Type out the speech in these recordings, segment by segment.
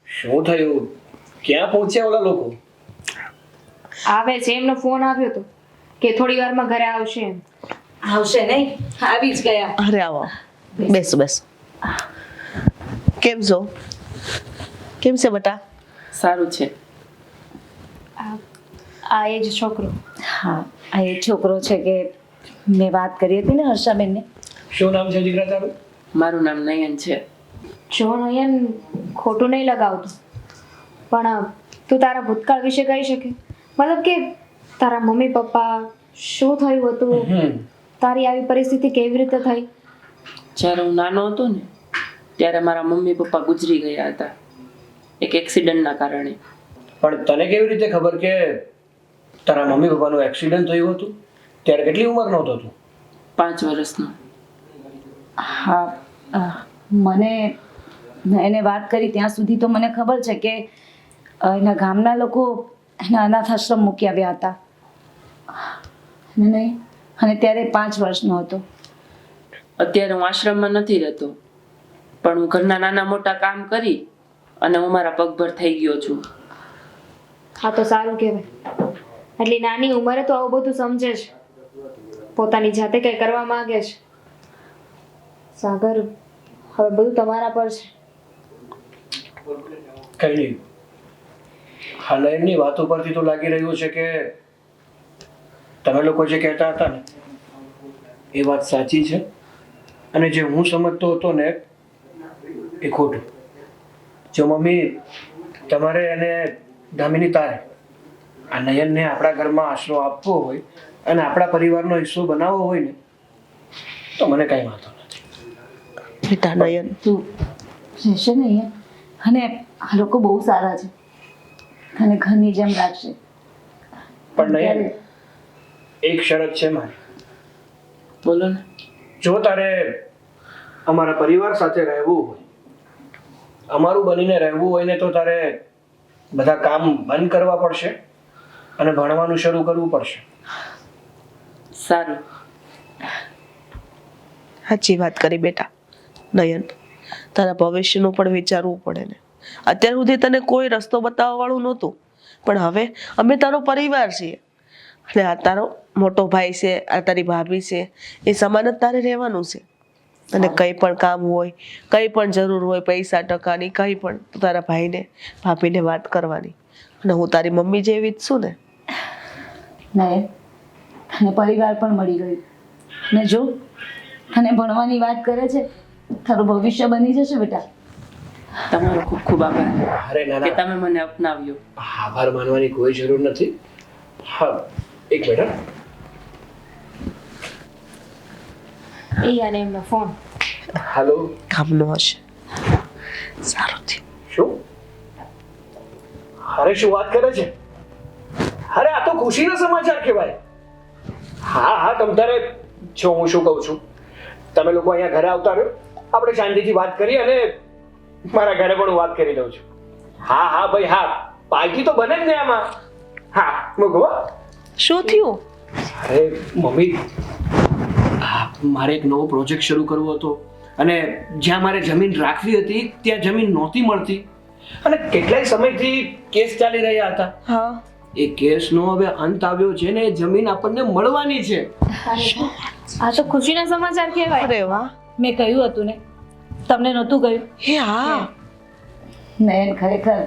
શું થયું? ક્યાં પહોંચ્યા ઓલા લોકો? આવે છે, એમનો ફોન આવ્યો હતો કે થોડી વારમાં ઘરે આવશે એમ. આવશે નહીં, આવી જ ગયા. અરે આવો, બેસો બેસો. કેમ છો? કેમ છે બેટા? સારું છે. આ એ જ છોકરો. હા, આ એ છોકરો છે કે મેં વાત કરી હતી ને હર્ષાબેનને. શું નામ છે દીકરા તારું? મારું નામ નયન છે. જો નયન, ખોટું નહીં લગાવતું, પણ તું તારા ભૂતકાળ વિશે કહી શકે? મતલબ કે તારા મમ્મી પપ્પા, શું થયું હતું, તારી આવી પરિસ્થિતિ કેવી રીતે થઈ? જ્યારે હું નાનો હતો ને ત્યારે મારા મમ્મી પપ્પા ગુજરી ગયા હતા એક એક્સિડન્ટના કારણે. પણ તને કેવી રીતે ખબર કે તારા મમ્મી પપ્પાનું એક્સિડન્ટ થયું હતું? ત્યારે કેટલી ઉંમરનો હતો તું? 5 વર્ષનો. હા, મને એને વાત કરી ત્યાં સુધી તો મને ખબર છે કે એના ગામના લોકો એના અનાથ આશ્રમ મૂકી આવ્યા હતા. નહીં, અને ત્યારે 5 વર્ષનો હતો. અત્યારે હું આશ્રમમાં નથી રહેતો, પણ હું ઘરના નાના મોટા કામ કરી અને હું મારા પગભર થઈ ગયો છું. હા, તો સારું કહેવાય. એટલી નાની ઉંમરે તો આવું બધું સમજે છે, પોતાની જાતે કંઈ કરવા માંગે છે. સાગર, હવે બધું તમારા પર છે. કઈ નહીં. હા, નયનની વાતો પરથી તો લાગી રહ્યું છે કે તમે લોકો જે કહેતા હતા ને એ વાત સાચી છે, અને જે હું સમજતો હતો ને એ ખોટું. જો મમ્મી, તમારે અને દામિની તારે આ નયનને આપણા ઘરમાં આશરો આપવો હોય અને આપણા પરિવારનો હિસ્સો બનાવવો હોય ને તો મને કાંઈ વાંધો નથી. બેટા નયન, તું રહેશે ને અહીંયા, અને આ લોકો બહુ સારા છે અને ઘરની જેમ રાખશે. પણ નયન, એક શરત છે મારી. બોલો ને. જો તારે અમારા પરિવાર સાથે રહેવું હોય, અમારું બનીને રહેવું હોય ને, તો તારે બધા કામ બંધ કરવા પડશે અને ભણવાનું શરૂ કરવું પડશે. સારું. સાચી વાત કરી બેટા. નયન, તારા ભવિષ્યનું પણ વિચારવું પડે ને. અત્યાર સુધી તને કોઈ રસ્તો બતાવવા વાળું નહોતું, પણ હવે અમે તારો પરિવાર છીએ, અને આ તારો મોટો ભાઈ છે, આ તારી ભાભી છે, એ સમાન જ તારે રહેવાનું છે. અને કંઈ પણ કામ હોય, કંઈ પણ જરૂર હોય, પૈસા ટકાની કંઈ પણ, તો તારા ભાઈને ભાભીને વાત કરવાની. અને હું તારી મમ્મી જેવી જ છું ને. નહીં, અને પરિવાર પણ મળી ગયું. ને જો અને ભણવાની વાત કરે છે, તારું ભવિષ્ય બની જશે બેટા. તમારો ખૂબ ખૂબ આભાર અરે ના કે ના, તમે મને અપનાવ્યો. આભાર માનવાની કોઈ જરૂર નથી. હા, એક મિનિટ. એ અને એમનો ફોન. હાલો. કામનો હશે. સારું થયું. શું? અરે શું વાત કરે છે? અરે આ તો ખુશીના સમાચાર કહેવાય. હા હા, તમ તારે જો હું શું કહું છું, તમે લોકો અહીંયા ઘરે આવતા રહ્યો, આપણે શાંતિથી વાત કરીએ, અને મારા ઘરે પણ હું વાત કરી દઉં છું. હા હા ભાઈ, હા, પાર્ટી તો બને જ ને આમાં. હા, મૂકો. શું થયું? અરે મમ્મી, મારે એક નવો પ્રોજેક્ટ શરૂ કરવો હતો, અને જ્યાં મારે જમીન રાખવી હતી ત્યાં જમીન નહોતી મળતી, અને કેટલાય સમયથી કેસ ચાલી રહ્યા હતા. હા, એ કેસનો હવે અંત આવ્યો છે ને એ જમીન આપણને મળવાની છે. આ તો ખુશીના સમાચાર કહેવાય. અરે વાહ. મેં કહ્યું હતું ને, તમને નહોતું કહ્યું? હે હા. નયન, ખરેખર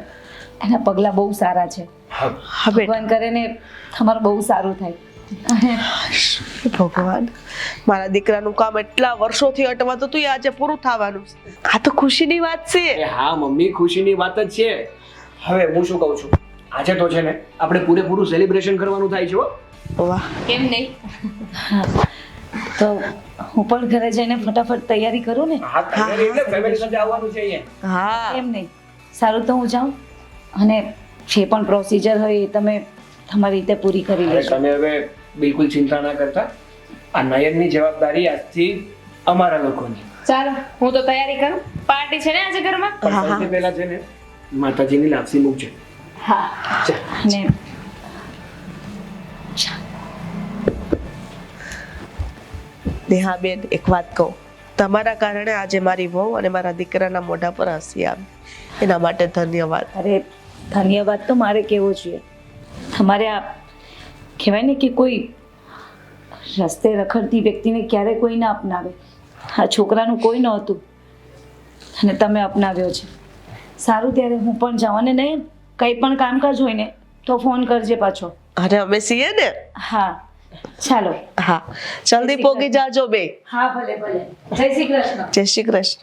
એના પગલાં બહુ સારા છે. હા, હા બેટા. ભગવાન કરે ને તમારું બહુ સારું થાય. ભગવાન, મારા દીકરાનું કામ એટલા વર્ષોથી અટવાતું હતું, એ આજે પૂરું થવાનું છે. આ તો ખુશીની વાત છે. એ હા મમ્મી, ખુશીની વાત જ છે. હવે હું શું કહું છું, આજે તો છે ને આપણે પૂરેપૂરું સેલિબ્રેશન કરવાનું થાય છે હો. વાહ. કેમ નહીં? તો હું પણ ઘરે જઈને ફટાફટ તૈયારી કરું ને. હા, તૈયારી એટલે ફેમિલી સાથે આવવાનું છે અહીંયા. હા. એમ નહીં, સારું તો હું જાઉં, અને જે પણ પ્રોસિજર હોય એ તમે તમારી રીતે પૂરી કરી અરે લેજો. તમે હવે બિલકુલ ચિંતા ના કરતા. આ નયનની જવાબદારી આજથી અમારા લોકોની. ચાલો, હું તો તૈયારી કરું. પાર્ટી છે ને આજે ઘરમાં? પણ સૌથી પહેલા છે ને માતાજીની લાપસી મૂકજે. હા. અને નેહા બેન, એક વાત કહું, તમારા કારણે આજે મારી વહુ અને મારા દીકરાના મોઢા પર હસી આવી એના માટે ધન્યવાદ. અરે ધન્યવાદ તો મારે કેવો જોઈએ. તમારે આ કહેવાય ને કે કોઈ રસ્તે રખડતી વ્યક્તિને ક્યારે કોઈ ના અપનાવે. આ છોકરાનું કોઈ નહોતું અને તમે અપનાવ્યો છે. સારું, ત્યારે હું પણ જાઉં. અને નહીં કંઈ પણ કામકાજ હોય ને તો ફોન કરજે પાછો. અને અમે છીએ ને. હા ચાલો. હા, જલ્દી પોગી જાજો બે. હા ભલે ભલે. જય શ્રી કૃષ્ણ. જય શ્રી કૃષ્ણ.